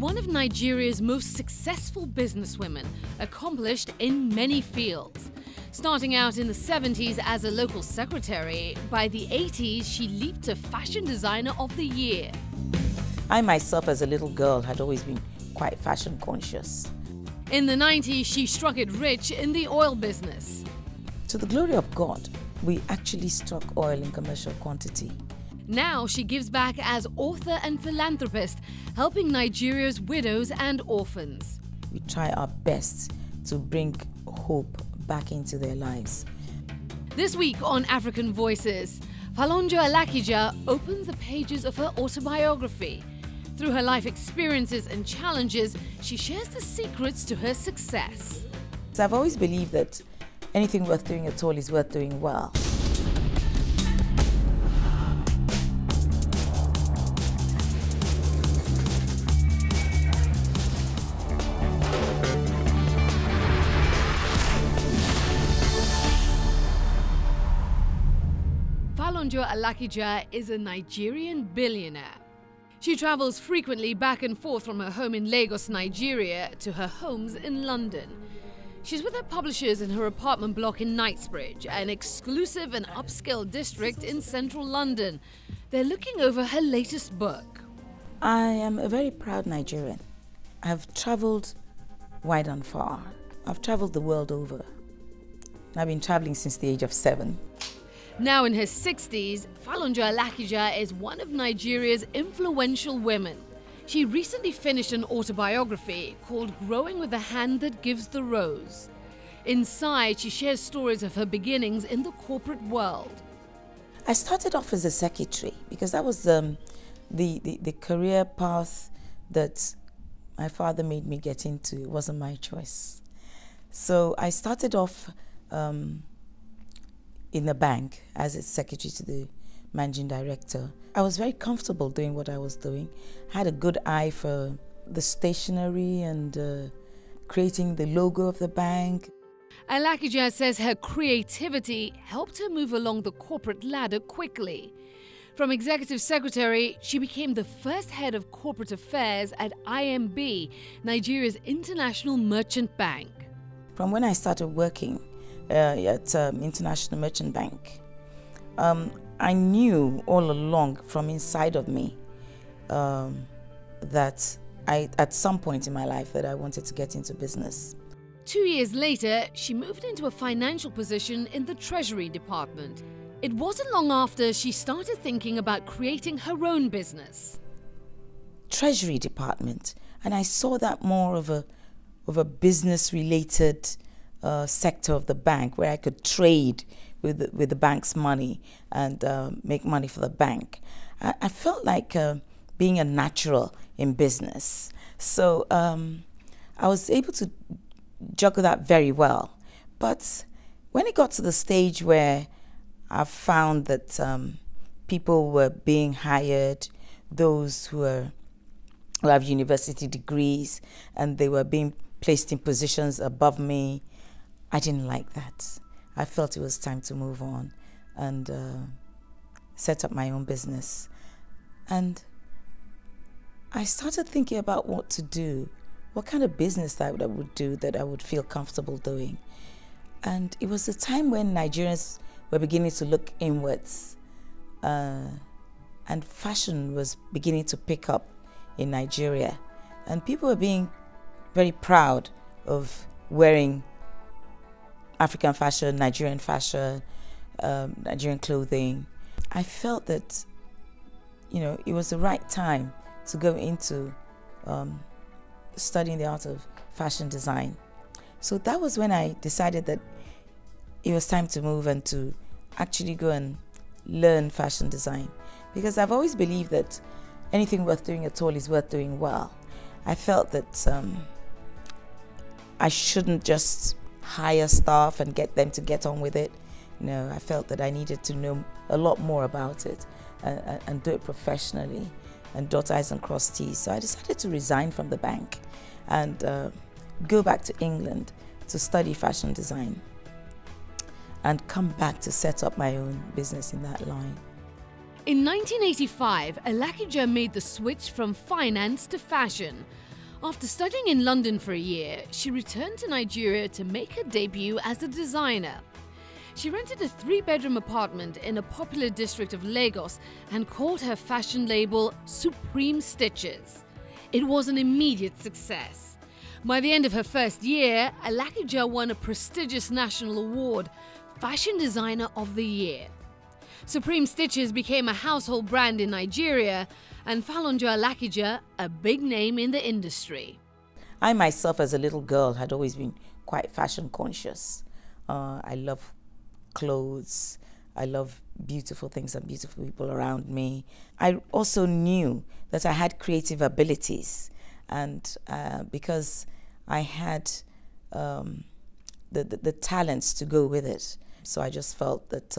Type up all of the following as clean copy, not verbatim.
one of Nigeria's most successful businesswomen, accomplished in many fields. Starting out in the 70s as a local secretary, by the 80s she leaped to Fashion Designer of the Year. I myself as a little girl had always been quite fashion conscious. In the 90s she struck it rich in the oil business. To the glory of God, we actually struck oil in commercial quantity. Now she gives back as author and philanthropist, helping Nigeria's widows and orphans. We try our best to bring hope back into their lives. This week on African Voices, Folorunso Alakija opens the pages of her autobiography. Through her life experiences and challenges, she shares the secrets to her success. I've always believed that anything worth doing at all is worth doing well. Folorunso Alakija is a Nigerian billionaire. She travels frequently back and forth from her home in Lagos, Nigeria, to her homes in London. She's with her publishers in her apartment block in Knightsbridge, an exclusive and upscale district in central London. They're looking over her latest book. I am a very proud Nigerian. I've traveled wide and far. I've traveled the world over. I've been traveling since the age of 7. Now in her 60s, Folorunso Alakija is one of Nigeria's influential women. She recently finished an autobiography called Growing with the Hand That Gives the Rose. Inside, she shares stories of her beginnings in the corporate world. I started off as a secretary because that was the career path that my father made me get into. It wasn't my choice. So I started off in the bank as a secretary to the managing director. I was very comfortable doing what I was doing. I had a good eye for the stationery and creating the logo of the bank. Alakija says her creativity helped her move along the corporate ladder quickly. From executive secretary, she became the first head of corporate affairs at IMB, Nigeria's international merchant bank. From when I started working at International Merchant Bank, I knew all along from inside of me that at some point in my life that I wanted to get into business. 2 years later, she moved into a financial position in the Treasury Department. It wasn't long after she started thinking about creating her own business. Treasury Department, and I saw that more of a business-related sector of the bank where I could trade with the bank's money and make money for the bank. I felt like being a natural in business. So I was able to juggle that very well. But when it got to the stage where I found that people were being hired, those who have university degrees, and they were being placed in positions above me, I didn't like that. I felt it was time to move on and set up my own business. And I started thinking about what to do, what kind of business that I would do that I would feel comfortable doing. And it was a time when Nigerians were beginning to look inwards, and fashion was beginning to pick up in Nigeria. And people were being very proud of wearing African fashion, Nigerian clothing. I felt that, it was the right time to go into studying the art of fashion design. So that was when I decided that it was time to move and to actually go and learn fashion design. Because I've always believed that anything worth doing at all is worth doing well. I felt that I shouldn't just hire staff and get them to get on with it. No, I felt that I needed to know a lot more about it and do it professionally and dot I's and cross T's. So I decided to resign from the bank and go back to England to study fashion design and come back to set up my own business in that line. In 1985, Alakija made the switch from finance to fashion. After studying in London for a year, she returned to Nigeria to make her debut as a designer. She rented a 3-bedroom apartment in a popular district of Lagos and called her fashion label Supreme Stitches. It was an immediate success. By the end of her first year, Alakija won a prestigious national award, Fashion Designer of the Year. Supreme Stitches became a household brand in Nigeria, and Folorunso Alakija a big name in the industry. I myself, as a little girl, had always been quite fashion conscious. I love clothes. I love beautiful things and beautiful people around me. I also knew that I had creative abilities, and because I had the talents to go with it. So I just felt that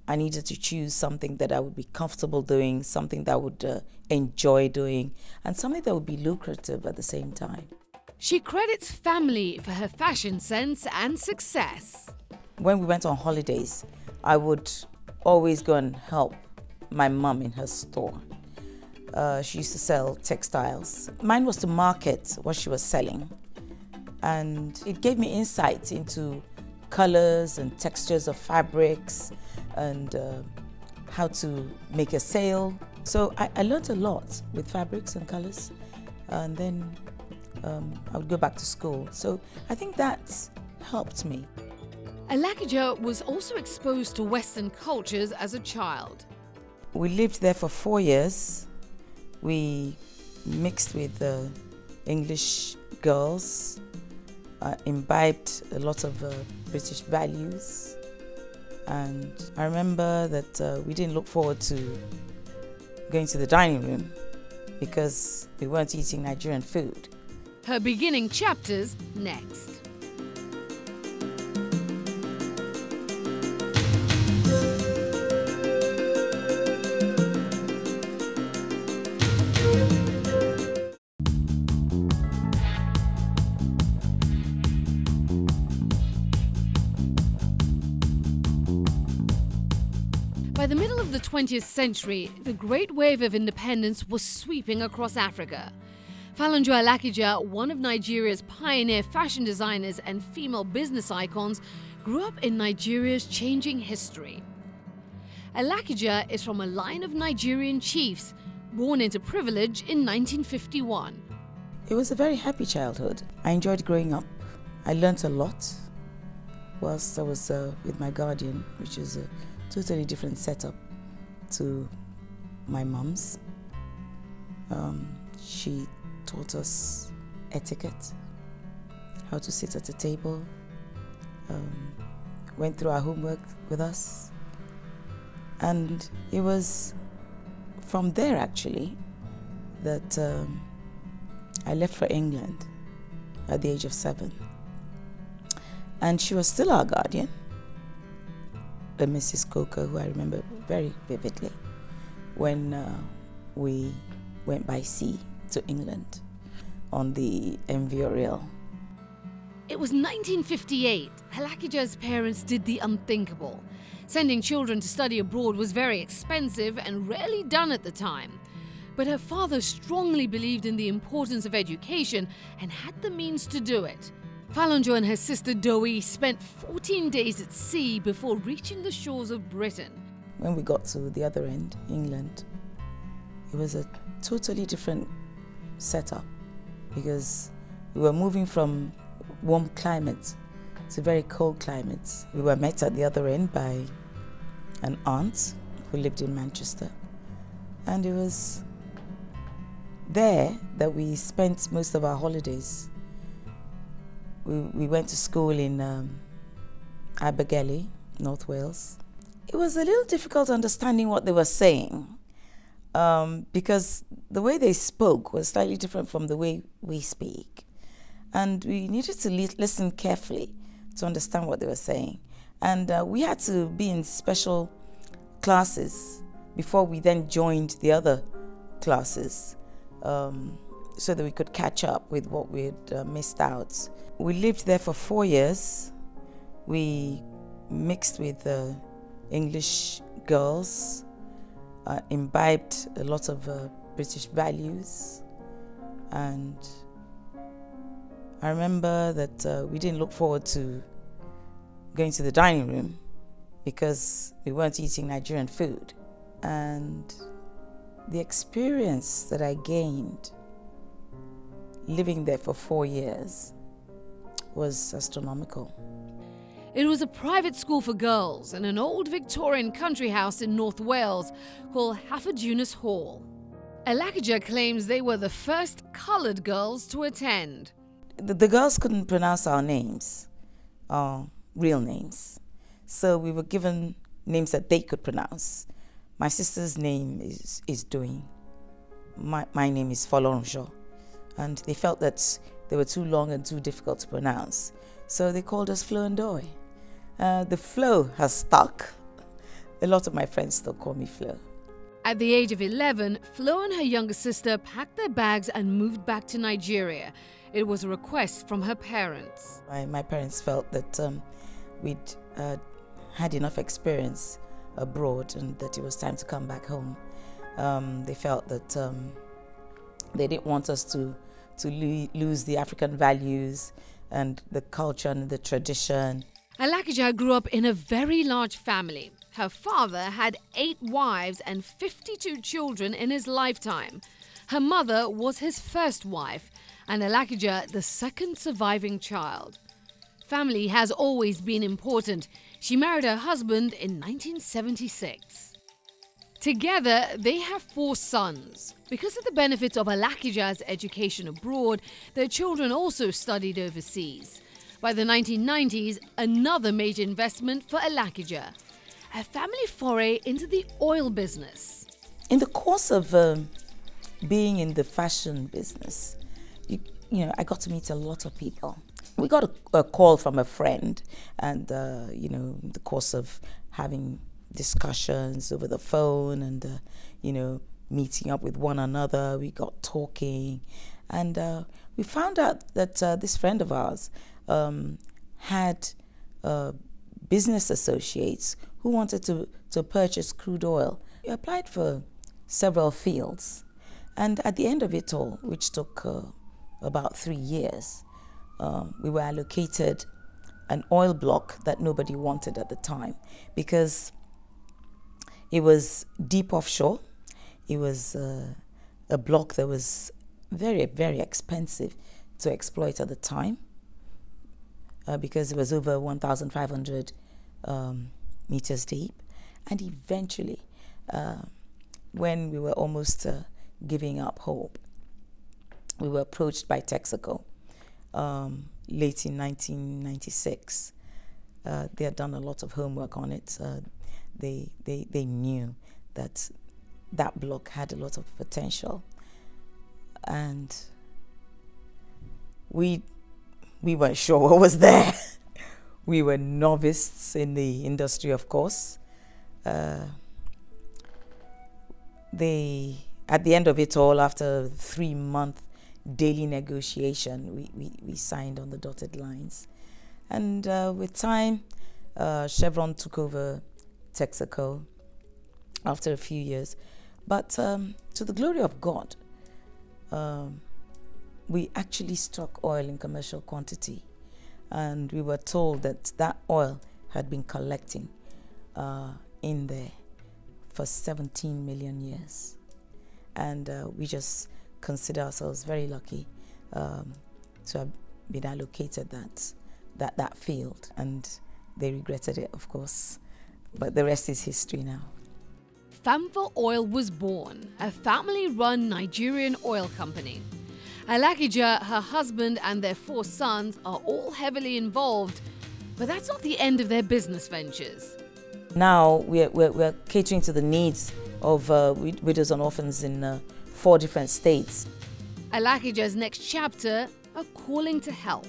I needed to choose something that I would be comfortable doing, something that I would enjoy doing, and something that would be lucrative at the same time. She credits family for her fashion sense and success. When we went on holidays, I would always go and help my mum in her store. She used to sell textiles. Mine was to market what she was selling, and it gave me insight into colors and textures of fabrics and how to make a sale. So I learned a lot with fabrics and colors, and then I would go back to school. So I think that helped me. Alakija was also exposed to Western cultures as a child. We lived there for 4 years. We mixed with English girls, imbibed a lot of British values, and I remember that we didn't look forward to going to the dining room because we weren't eating Nigerian food. Her beginning chapters next. By the middle of the 20th century, the great wave of independence was sweeping across Africa. Folorunso Alakija, one of Nigeria's pioneer fashion designers and female business icons, grew up in Nigeria's changing history. Alakija is from a line of Nigerian chiefs, born into privilege in 1951. It was a very happy childhood. I enjoyed growing up. I learnt a lot whilst I was with my guardian, which is a totally different setup to my mum's. She taught us etiquette, how to sit at a table, went through our homework with us. And it was from there, actually, that I left for England at the age of 7. And she was still our guardian, Mrs. Coker, who I remember very vividly, when we went by sea to England on the MV Oriel. It was 1958. Alakija's parents did the unthinkable. Sending children to study abroad was very expensive and rarely done at the time. But her father strongly believed in the importance of education and had the means to do it. Folorunso and her sister Doi spent 14 days at sea before reaching the shores of Britain. When we got to the other end, England, it was a totally different setup because we were moving from warm climates to very cold climates. We were met at the other end by an aunt who lived in Manchester, and it was there that we spent most of our holidays. We went to school in Abergele, North Wales. It was a little difficult understanding what they were saying because the way they spoke was slightly different from the way we speak. And we needed to listen carefully to understand what they were saying. And we had to be in special classes before we then joined the other classes so that we could catch up with what we had missed out. We lived there for 4 years. We mixed with English girls, imbibed a lot of British values, And I remember that we didn't look forward to going to the dining room because we weren't eating Nigerian food. And the experience that I gained living there for 4 years was astronomical. It was a private school for girls in an old Victorian country house in North Wales called Haffordunus Hall. Alakija claims they were the first coloured girls to attend. The girls couldn't pronounce our names, our real names. So we were given names that they could pronounce. My sister's name is Doing. My name is Folorunsho. And they felt that they were too long and too difficult to pronounce. So they called us Flo and Doy. The Flo has stuck. A lot of my friends still call me Flo. At the age of 11, Flo and her younger sister packed their bags and moved back to Nigeria. It was a request from her parents. My parents felt that we'd had enough experience abroad and that it was time to come back home. They felt that they didn't want us to lose the African values and the culture and the tradition. Alakija grew up in a very large family. Her father had 8 wives and 52 children in his lifetime. Her mother was his first wife, and Alakija the second surviving child. Family has always been important. She married her husband in 1976. Together, they have 4 sons. Because of the benefits of Alakija's education abroad, their children also studied overseas. By the 1990s, another major investment for Alakija, a family foray into the oil business. In the course of being in the fashion business, you know, I got to meet a lot of people. We got a call from a friend, and you know, in the course of having discussions over the phone and you know, meeting up with one another, we got talking, and we found out that this friend of ours had business associates who wanted to purchase crude oil. We applied for several fields, and at the end of it all, which took about 3 years, we were allocated an oil block that nobody wanted at the time because it was deep offshore. It was a block that was very, very expensive to exploit at the time because it was over 1,500 meters deep. And eventually, when we were almost giving up hope, we were approached by Texaco late in 1996. They had done a lot of homework on it. They knew that that block had a lot of potential, and we weren't sure what was there. We were novices in the industry, of course. At the end of it all, after a 3-month daily negotiation, we signed on the dotted lines. And with time, Chevron took over Texaco after a few years. But to the glory of God, we actually struck oil in commercial quantity. And we were told that that oil had been collecting in there for 17 million years. And we just consider ourselves very lucky to have been allocated that field. And they regretted it, of course. But the rest is history now. Famfor Oil was born, a family-run Nigerian oil company. Alakija, her husband, and their 4 sons are all heavily involved, but that's not the end of their business ventures. Now we're catering to the needs of widows and orphans in 4 different states. Alakija's next chapter, a calling to help.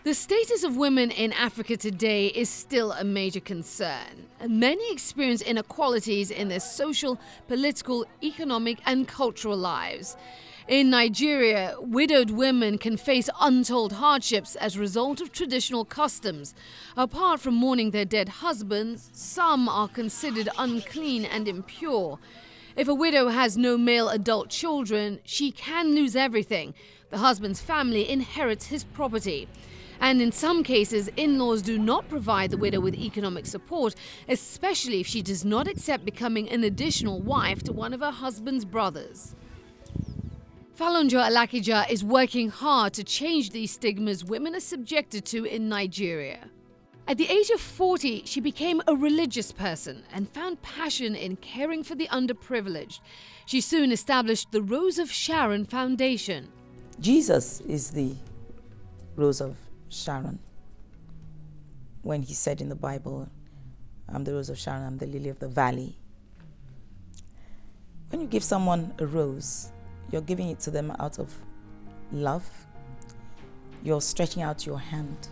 The status of women in Africa today is still a major concern. Many experience inequalities in their social, political, economic, and cultural lives. In Nigeria, widowed women can face untold hardships as a result of traditional customs. Apart from mourning their dead husbands, some are considered unclean and impure. If a widow has no male adult children, she can lose everything. The husband's family inherits his property. And in some cases, in-laws do not provide the widow with economic support, especially if she does not accept becoming an additional wife to one of her husband's brothers. Folorunso Alakija is working hard to change these stigmas women are subjected to in Nigeria. At the age of 40, she became a religious person and found passion in caring for the underprivileged. She soon established the Rose of Sharon Foundation. Jesus is the Rose of Sharon. When he said in the Bible, I'm the Rose of Sharon, I'm the lily of the valley. When you give someone a rose, you're giving it to them out of love. You're stretching out your hand,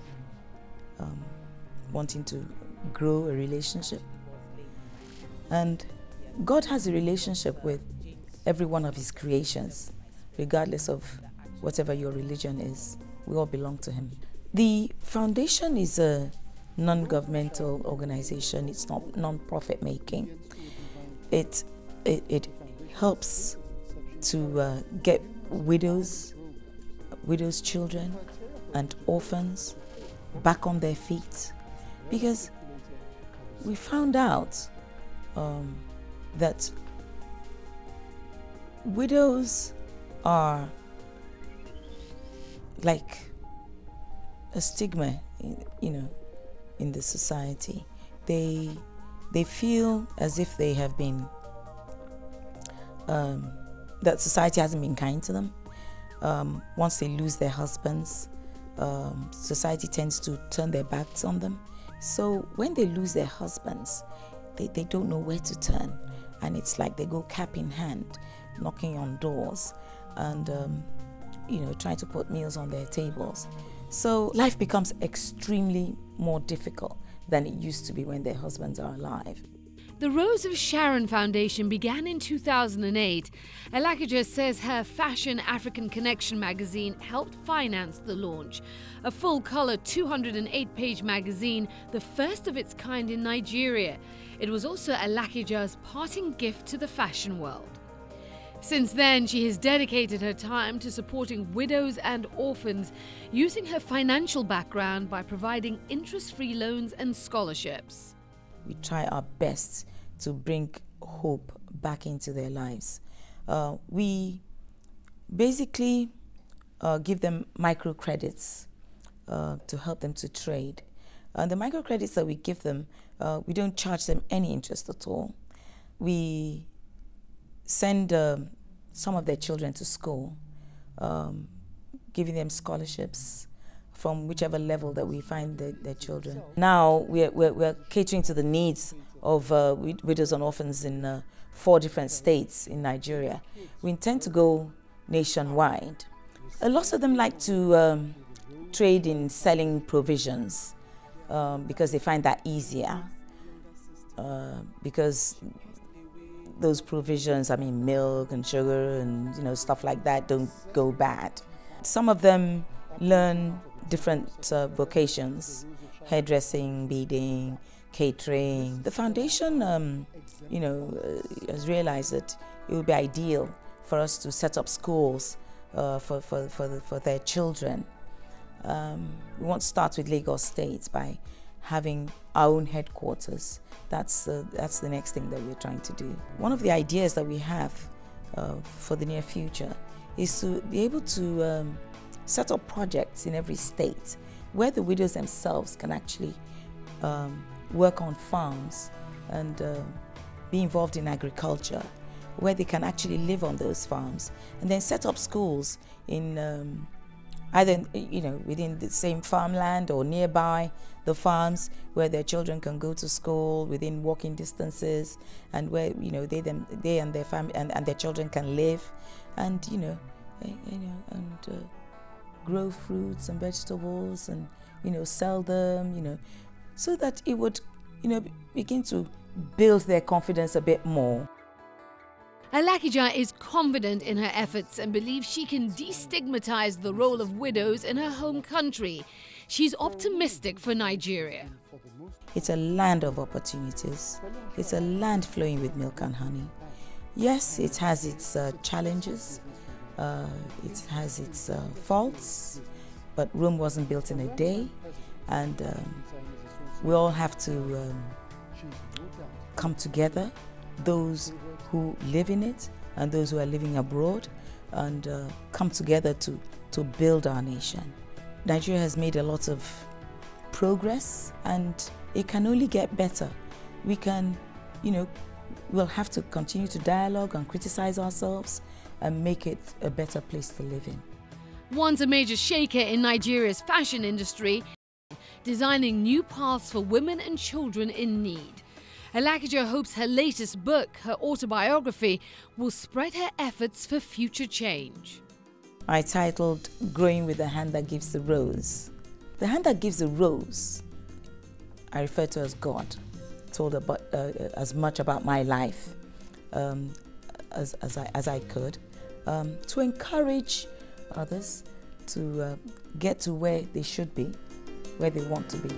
wanting to grow a relationship. And God has a relationship with every one of his creations, regardless of whatever your religion is. We all belong to him. The foundation is a non-governmental organization. It's not non-profit making. It helps to get widows, children, and orphans back on their feet, because we found out that widows are like a stigma, in the society. They feel as if they have been that society hasn't been kind to them. Once they lose their husbands, society tends to turn their backs on them. So when they lose their husbands, they don't know where to turn, and it's like they go cap in hand, knocking on doors, and trying to put meals on their tables. So life becomes extremely more difficult than it used to be when their husbands are alive. The Rose of Sharon Foundation began in 2008. Alakija says her Fashion African Connection magazine helped finance the launch. A full-color 208-page magazine, the first of its kind in Nigeria. It was also Alakija's parting gift to the fashion world. Since then, she has dedicated her time to supporting widows and orphans, using her financial background by providing interest-free loans and scholarships. We try our best to bring hope back into their lives. We basically give them microcredits to help them to trade. And the microcredits that we give them, we don't charge them any interest at all. We send some of their children to school, giving them scholarships from whichever level that we find their children. Now we're catering to the needs of widows and orphans in 4 different states in Nigeria. We intend to go nationwide. A lot of them like to trade in selling provisions because they find that easier, because those provisions, milk and sugar and stuff like that, don't go bad. Some of them learn different vocations: hairdressing, beading, catering. The foundation, has realized that it would be ideal for us to set up schools for their children. We want to start with Lagos State by having our own headquarters. That's the next thing that we're trying to do. One of the ideas that we have for the near future is to be able to set up projects in every state where the widows themselves can actually work on farms and be involved in agriculture, where they can actually live on those farms, and then set up schools in either within the same farmland or nearby the farms, where their children can go to school within walking distances, and where they and their family and their children can live, and grow fruits and vegetables, and sell them, so that it would begin to build their confidence a bit more. Alakija is confident in her efforts and believes she can destigmatize the role of widows in her home country. She's optimistic for Nigeria. It's a land of opportunities. It's a land flowing with milk and honey. Yes, it has its challenges. It has its faults. But Rome wasn't built in a day. And we all have to come together, those who live in it and those who are living abroad, and come together to build our nation. Nigeria has made a lot of progress, and it can only get better. We can, we'll have to continue to dialogue and criticize ourselves and make it a better place to live in. Once a major shaker in Nigeria's fashion industry, designing new paths for women and children in need. Alakija hopes her latest book, her autobiography, will spread her efforts for future change. I titled Growing with the Hand That Gives the Rose. The hand that gives the rose, I refer to as God, told about as much about my life as I could, to encourage others to get to where they should be, where they want to be.